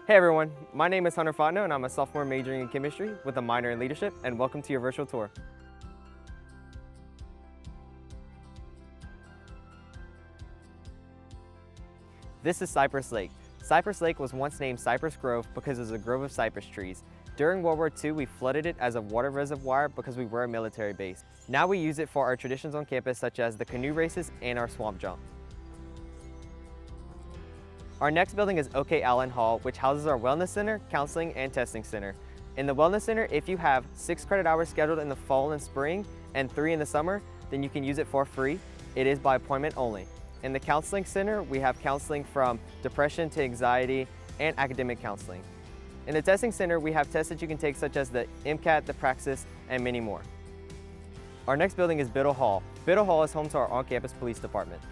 Hey everyone, my name is Hunter Fontenot and I'm a sophomore majoring in chemistry with a minor in leadership, and welcome to your virtual tour. This is Cypress Lake. Cypress Lake was once named Cypress Grove because it was a grove of cypress trees. During World War II, we flooded it as a water reservoir because we were a military base. Now we use it for our traditions on campus, such as the canoe races and our swamp jump. Our next building is OK Allen Hall, which houses our Wellness Center, Counseling, and Testing Center. In the Wellness Center, if you have 6 credit hours scheduled in the fall and spring and 3 in the summer, then you can use it for free. It is by appointment only. In the Counseling Center, we have counseling from depression to anxiety and academic counseling. In the Testing Center, we have tests that you can take such as the MCAT, the Praxis, and many more. Our next building is Biddle Hall. Biddle Hall is home to our on-campus police department.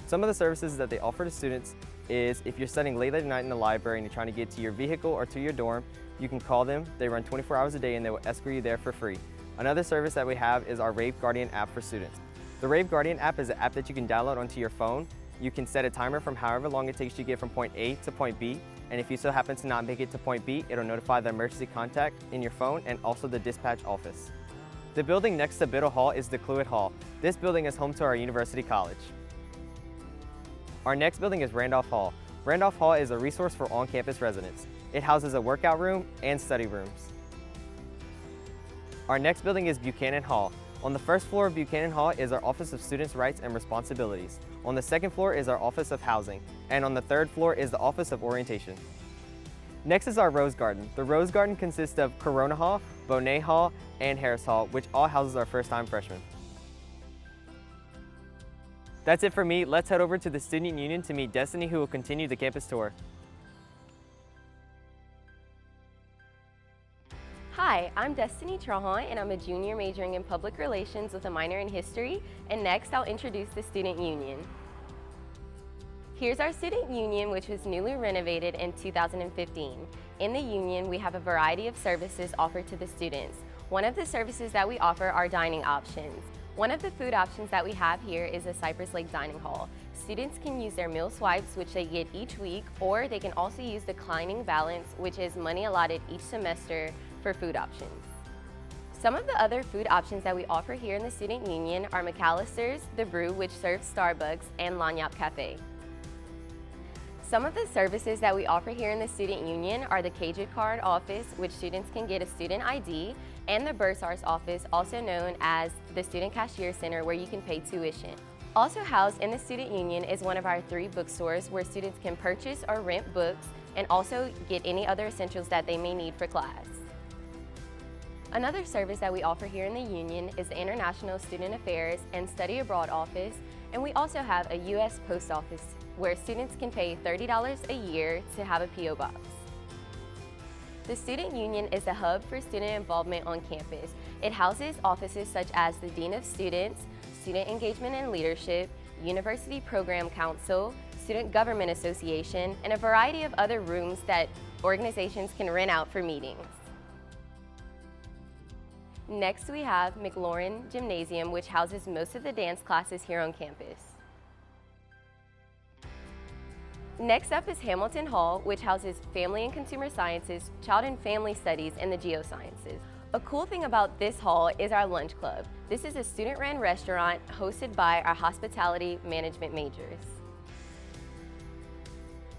Some of the services that they offer to students is if you're studying late at night in the library and you're trying to get to your vehicle or to your dorm, you can call them. They run 24 hours a day and they will escort you there for free. Another service that we have is our Rave Guardian app for students. The Rave Guardian app is an app that you can download onto your phone. You can set a timer from however long it takes you to get from point A to point B, and if you so happen to not make it to point B, it'll notify the emergency contact in your phone and also the dispatch office. The building next to Biddle Hall is the Cluett Hall. This building is home to our University College. Our next building is Randolph Hall. Randolph Hall is a resource for on-campus residents. It houses a workout room and study rooms. Our next building is Buchanan Hall. On the first floor of Buchanan Hall is our Office of Students' Rights and Responsibilities. On the second floor is our Office of Housing. And on the third floor is the Office of Orientation. Next is our Rose Garden. The Rose Garden consists of Corona Hall, Bonet Hall, and Harris Hall, which all houses our first-time freshmen. That's it for me. Let's head over to the Student Union to meet Destiny, who will continue the campus tour. Hi, I'm Destiny Trahan, and I'm a junior majoring in public relations with a minor in history. And next, I'll introduce the Student Union. Here's our Student Union, which was newly renovated in 2015. In the Union, we have a variety of services offered to the students. One of the services that we offer are dining options. One of the food options that we have here is a Cypress Lake Dining Hall. Students can use their meal swipes, which they get each week, or they can also use declining balance, which is money allotted each semester for food options. Some of the other food options that we offer here in the Student Union are McAllister's, The Brew, which serves Starbucks, and Lagniappe Cafe. Some of the services that we offer here in the Student Union are the KJ Card office, which students can get a student ID, and the Bursar's office, also known as the Student Cashier Center, where you can pay tuition. Also housed in the Student Union is one of our 3 bookstores where students can purchase or rent books and also get any other essentials that they may need for class. Another service that we offer here in the Union is the International Student Affairs and Study Abroad office, and we also have a U.S. Post Office where students can pay $30 a year to have a P.O. box. The Student Union is a hub for student involvement on campus. It houses offices such as the Dean of Students, Student Engagement and Leadership, University Program Council, Student Government Association, and a variety of other rooms that organizations can rent out for meetings. Next, we have McLaurin Gymnasium, which houses most of the dance classes here on campus. Next up is Hamilton Hall, which houses Family and Consumer Sciences, Child and Family Studies, and the Geosciences. A cool thing about this hall is our lunch club. This is a student-run restaurant hosted by our hospitality management majors.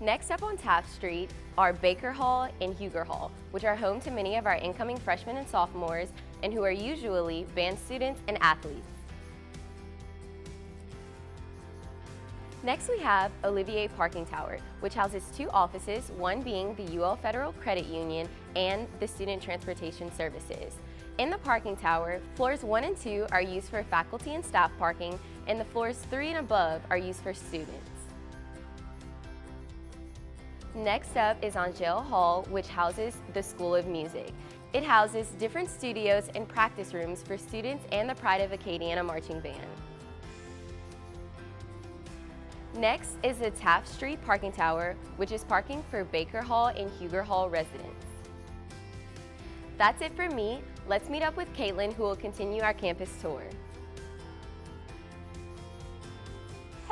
Next up on Taft Street are Baker Hall and Huger Hall, which are home to many of our incoming freshmen and sophomores, and who are usually band students and athletes. Next, we have Olivier Parking Tower, which houses 2 offices, one being the UL Federal Credit Union and the Student Transportation Services. In the parking tower, floors 1 and 2 are used for faculty and staff parking, and the floors 3 and above are used for students. Next up is Angel Hall, which houses the School of Music. It houses different studios and practice rooms for students and the Pride of Acadiana Marching Band. Next is the Taft Street Parking Tower, which is parking for Baker Hall and Huger Hall residents. That's it for me. Let's meet up with Caitlin, who will continue our campus tour.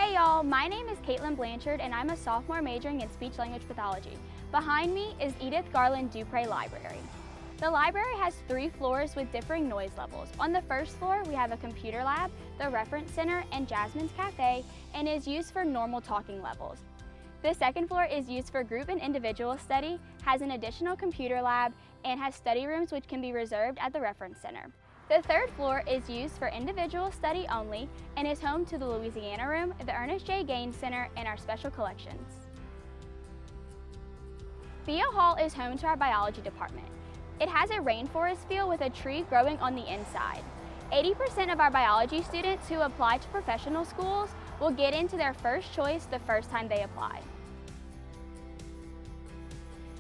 Hey y'all, my name is Caitlin Blanchard and I'm a sophomore majoring in speech-language pathology. Behind me is Edith Garland Dupre Library. The library has 3 floors with differing noise levels. On the first floor, we have a computer lab, the reference center, and Jasmine's Cafe, and is used for normal talking levels. The second floor is used for group and individual study, has an additional computer lab, and has study rooms which can be reserved at the reference center. The third floor is used for individual study only and is home to the Louisiana Room, the Ernest J. Gaines Center, and our special collections. VIA Hall is home to our biology department. It has a rainforest feel with a tree growing on the inside. 80% of our biology students who apply to professional schools will get into their first choice the first time they apply.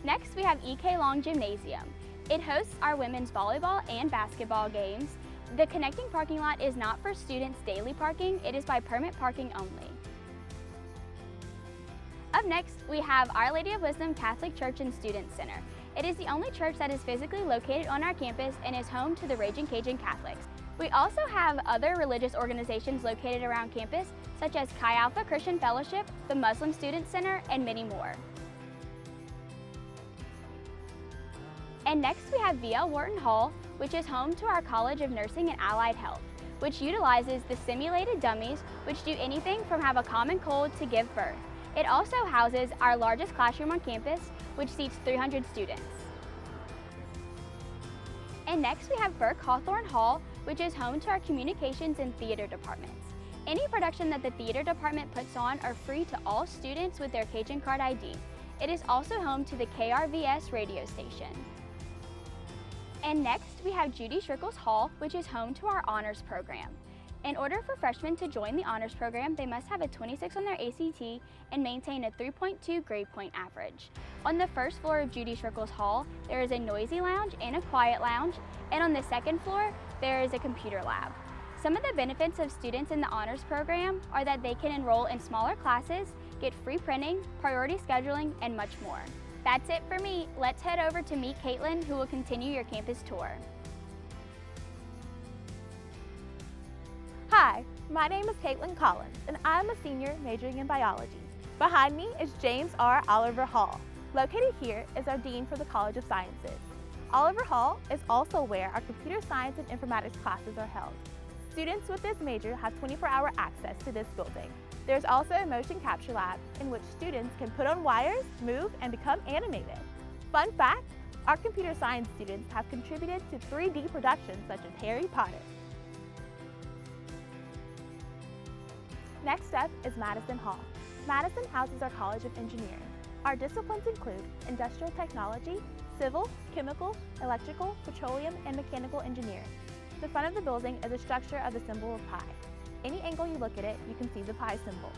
Next, we have E.K. Long Gymnasium. It hosts our women's volleyball and basketball games. The connecting parking lot is not for students' daily parking, it is by permit parking only. Up next, we have Our Lady of Wisdom Catholic Church and Student Center. It is the only church that is physically located on our campus and is home to the Raging Cajun Catholics. We also have other religious organizations located around campus, such as Chi Alpha Christian Fellowship, the Muslim Student Center, and many more. And next we have VIA Wharton Hall, which is home to our College of Nursing and Allied Health, which utilizes the simulated dummies, which do anything from have a common cold to give birth. It also houses our largest classroom on campus, which seats 300 students. And next we have Burke Hawthorne Hall, which is home to our communications and theater departments. Any production that the theater department puts on are free to all students with their Cajun Card ID. It is also home to the KRVS radio station. And next, we have Judy Schrickles Hall, which is home to our honors program. In order for freshmen to join the honors program, they must have a 26 on their ACT and maintain a 3.2 grade point average. On the first floor of Judy Schrickles Hall, there is a noisy lounge and a quiet lounge, and on the second floor, there is a computer lab. Some of the benefits of students in the honors program are that they can enroll in smaller classes, get free printing, priority scheduling, and much more. That's it for me. Let's head over to meet Caitlin, who will continue your campus tour. Hi, my name is Caitlin Collins, and I'm a senior majoring in biology. Behind me is James R. Oliver Hall. Located here is our Dean for the College of Sciences. Oliver Hall is also where our computer science and informatics classes are held. Students with this major have 24-hour access to this building. There's also a motion capture lab in which students can put on wires, move, and become animated. Fun fact, our computer science students have contributed to 3D productions such as Harry Potter. Next up is Madison Hall. Madison houses our College of Engineering. Our disciplines include industrial technology, civil, chemical, electrical, petroleum, and mechanical engineering. The front of the building is a structure of the symbol of pi. Any angle you look at it, you can see the pi symbol.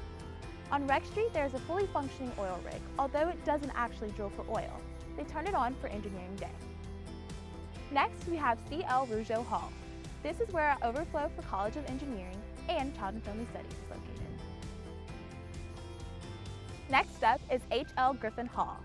On Rec Street, there is a fully functioning oil rig, although it doesn't actually drill for oil. They turn it on for engineering day. Next, we have C.L. Rougeau Hall. This is where our overflow for College of Engineering and Child and Family Studies is located. Next up is H.L. Griffin Hall.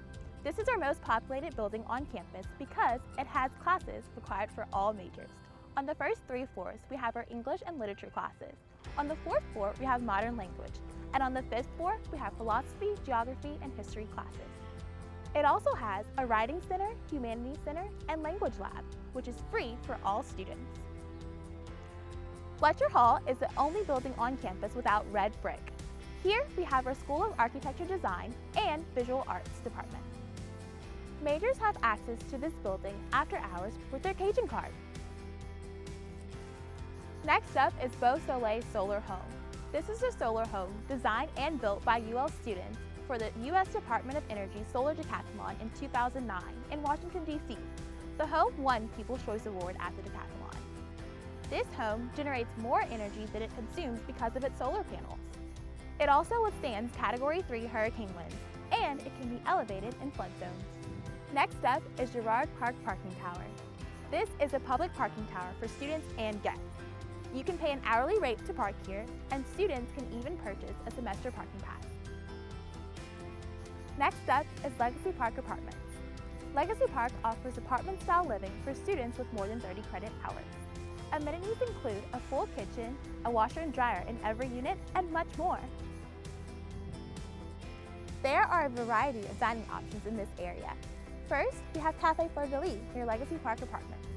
This is our most populated building on campus because it has classes required for all majors. On the first 3 floors, we have our English and literature classes. On the 4th floor, we have modern language. And on the 5th floor, we have philosophy, geography, and history classes. It also has a writing center, humanities center, and language lab, which is free for all students. Fletcher Hall is the only building on campus without red brick. Here, we have our School of Architecture Design and Visual Arts department. Majors have access to this building after hours with their Cajun Card. Next up is Beau Soleil Solar Home. This is a solar home designed and built by UL students for the U.S. Department of Energy Solar Decathlon in 2009 in Washington, D.C. The home won People's Choice Award at the decathlon. This home generates more energy than it consumes because of its solar panels. It also withstands Category 3 hurricane winds, and it can be elevated in flood zones. Next up is Girard Park Parking Tower. This is a public parking tower for students and guests. You can pay an hourly rate to park here, and students can even purchase a semester parking pass. Next up is Legacy Park Apartments. Legacy Park offers apartment-style living for students with more than 30 credit hours. Amenities include a full kitchen, a washer and dryer in every unit, and much more. There are a variety of dining options in this area. First, we have Cafe Fleur de Lis near Legacy Park Apartments.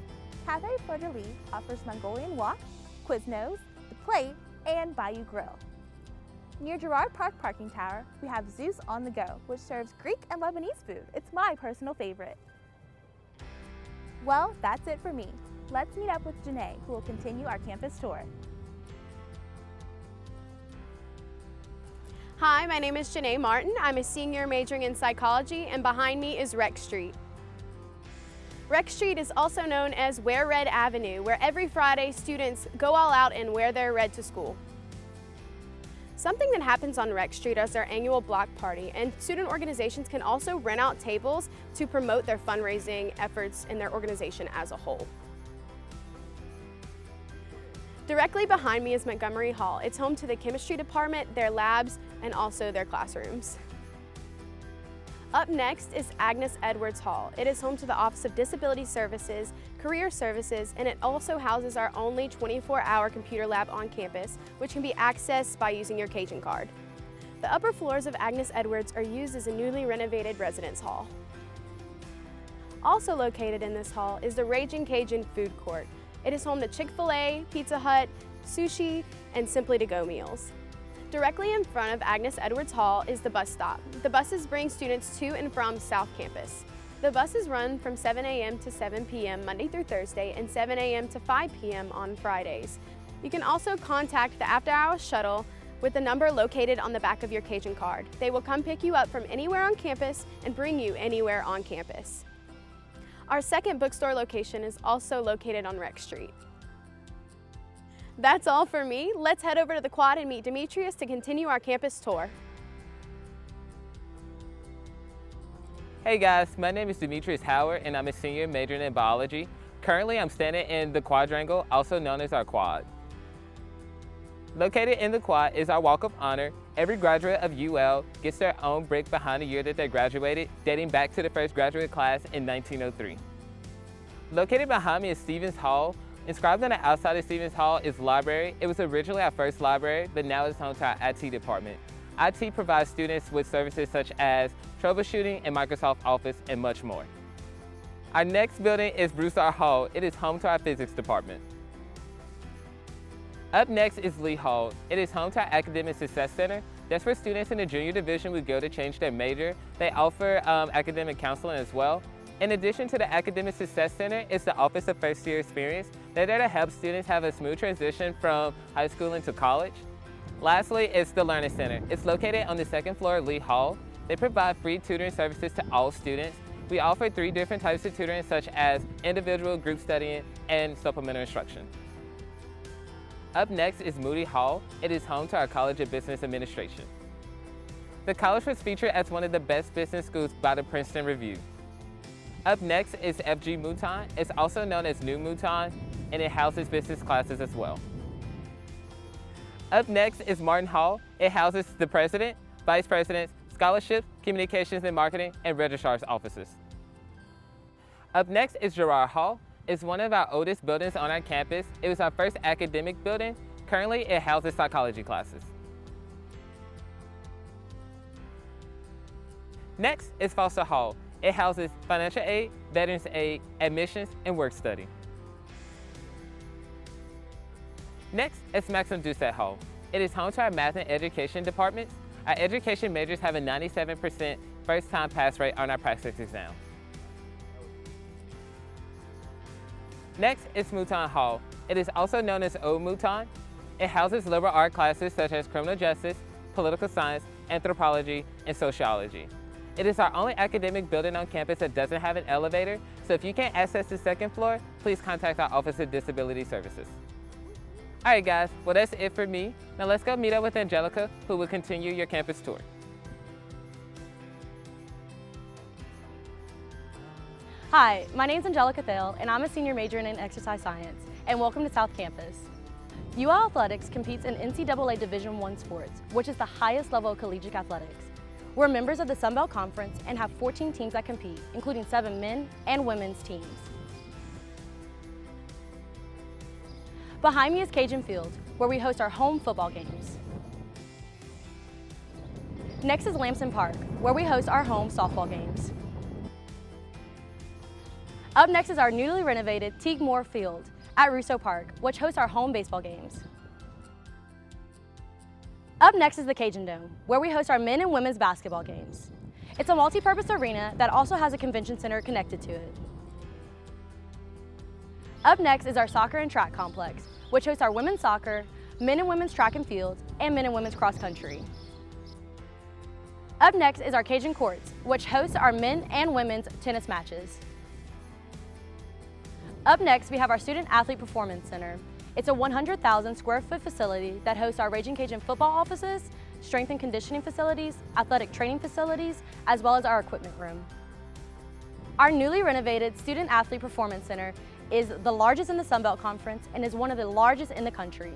Cafe Fleur de Lis offers Mongolian Wok, Quiznos, The Plate, and Bayou Grill. Near Girard Park Parking Tower, we have Zeus on the Go, which serves Greek and Lebanese food. It's my personal favorite. Well, that's it for me. Let's meet up with Janae, who will continue our campus tour. Hi, my name is Janae Martin. I'm a senior majoring in psychology, and behind me is Rec Street. Rec Street is also known as Wear Red Avenue, where every Friday students go all out and wear their red to school. Something that happens on Rec Street is our annual block party, and student organizations can also rent out tables to promote their fundraising efforts in their organization as a whole. Directly behind me is Montgomery Hall. It's home to the chemistry department, their labs, and also their classrooms. Up next is Agnes Edwards Hall. It is home to the Office of Disability Services, Career Services, and it also houses our only 24-hour computer lab on campus, which can be accessed by using your Cajun card. The upper floors of Agnes Edwards are used as a newly renovated residence hall. Also located in this hall is the Raging Cajun Food Court. It is home to Chick-fil-A, Pizza Hut, sushi, and Simply To Go meals. Directly in front of Agnes Edwards Hall is the bus stop. The buses bring students to and from South Campus. The buses run from 7 a.m. to 7 p.m. Monday through Thursday and 7 a.m. to 5 p.m. on Fridays. You can also contact the after-hours shuttle with the number located on the back of your Cajun card. They will come pick you up from anywhere on campus and bring you anywhere on campus. Our second bookstore location is also located on Rec Street. That's all for me. Let's head over to the quad and meet Demetrius to continue our campus tour. Hey guys, my name is Demetrius Howard and I'm a senior majoring in biology. Currently I'm standing in the quadrangle, also known as our quad. Located in the quad is our Walk of Honor. Every graduate of UL gets their own brick behind the year that they graduated, dating back to the first graduate class in 1903. Located behind me is Stevens Hall. Inscribed on the outside of Stevens Hall is library. It was originally our first library, but now it's home to our IT department. IT provides students with services such as troubleshooting and Microsoft Office and much more. Our next building is Broussard Hall. It is home to our physics department. Up next is Lee Hall. It is home to our Academic Success Center. That's where students in the junior division would go to change their major. They offer academic counseling as well. In addition to the Academic Success Center, it's the Office of First Year Experience. They're there to help students have a smooth transition from high school into college. Lastly, it's the Learning Center. It's located on the second floor of Lee Hall. They provide free tutoring services to all students. We offer 3 different types of tutoring, such as individual, group studying, and supplemental instruction. Up next is Moody Hall. It is home to our College of Business Administration. The college was featured as one of the best business schools by the Princeton Review. Up next is FG Mouton. It's also known as New Mouton, and it houses business classes as well. Up next is Martin Hall. It houses the president, vice presidents, scholarships, communications and marketing, and registrar's offices. Up next is Girard Hall. It's one of our oldest buildings on our campus. It was our first academic building. Currently, it houses psychology classes. Next is Foster Hall. It houses financial aid, veterans aid, admissions, and work study. Next is Maxim Doucette Hall. It is home to our math and education departments. Our education majors have a 97% first-time pass rate on our practice exam. Next is Mouton Hall. It is also known as Old Mouton. It houses liberal art classes such as criminal justice, political science, anthropology, and sociology. It is our only academic building on campus that doesn't have an elevator, so if you can't access the second floor, please contact our Office of Disability Services. All right guys, well that's it for me. Now let's go meet up with Angelica, who will continue your campus tour. Hi, my name is Angelica Thale, and I'm a senior majoring in exercise science, and welcome to South Campus. UL Athletics competes in NCAA Division I sports, which is the highest level of collegiate athletics. We're members of the Sun Belt Conference and have 14 teams that compete, including 7 men and women's teams. Behind me is Cajun Field, where we host our home football games. Next is Lamson Park, where we host our home softball games. Up next is our newly renovated Teague Moore Field at Russo Park, which hosts our home baseball games. Up next is the Cajun Dome, where we host our men and women's basketball games. It's a multi-purpose arena that also has a convention center connected to it. Up next is our soccer and track complex, which hosts our women's soccer, men and women's track and field, and men and women's cross country. Up next is our Cajun Courts, which hosts our men and women's tennis matches. Up next, we have our Student Athlete Performance Center. It's a 100,000 square foot facility that hosts our Raging Cajun football offices, strength and conditioning facilities, athletic training facilities, as well as our equipment room. Our newly renovated Student Athlete Performance Center is the largest in the Sun Belt Conference and is one of the largest in the country.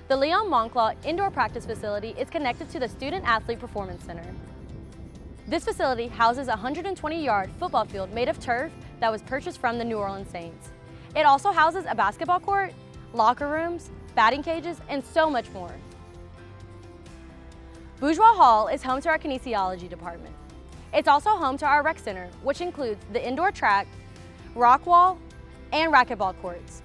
The Leon Monclaw Indoor Practice Facility is connected to the Student Athlete Performance Center. This facility houses a 120-yard football field made of turf that was purchased from the New Orleans Saints. It also houses a basketball court, locker rooms, batting cages, and so much more. Bourgeois Hall is home to our kinesiology department. It's also home to our rec center, which includes the indoor track, rock wall, and racquetball courts.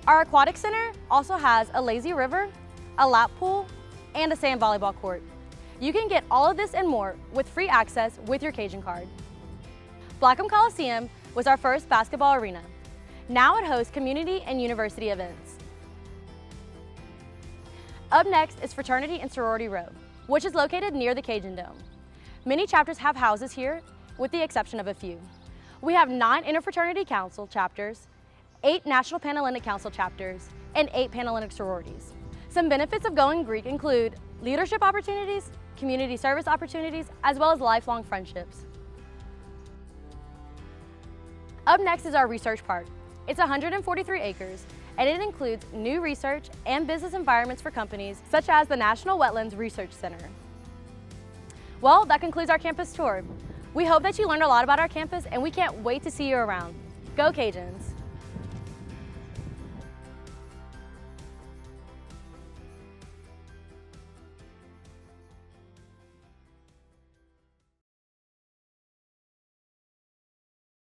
Our aquatic center also has a lazy river, a lap pool, and a sand volleyball court. You can get all of this and more with free access with your Cajun card. Blackham Coliseum was our first basketball arena. Now it hosts community and university events. Up next is Fraternity and Sorority Row, which is located near the Cajun Dome. Many chapters have houses here, with the exception of a few. We have 9 Interfraternity Council chapters, 8 National Panhellenic Council chapters, and 8 Panhellenic sororities. Some benefits of going Greek include leadership opportunities, community service opportunities, as well as lifelong friendships. Up next is our research park. It's 143 acres, and it includes new research and business environments for companies such as the National Wetlands Research Center. Well, that concludes our campus tour. We hope that you learned a lot about our campus, and we can't wait to see you around. Go Cajuns!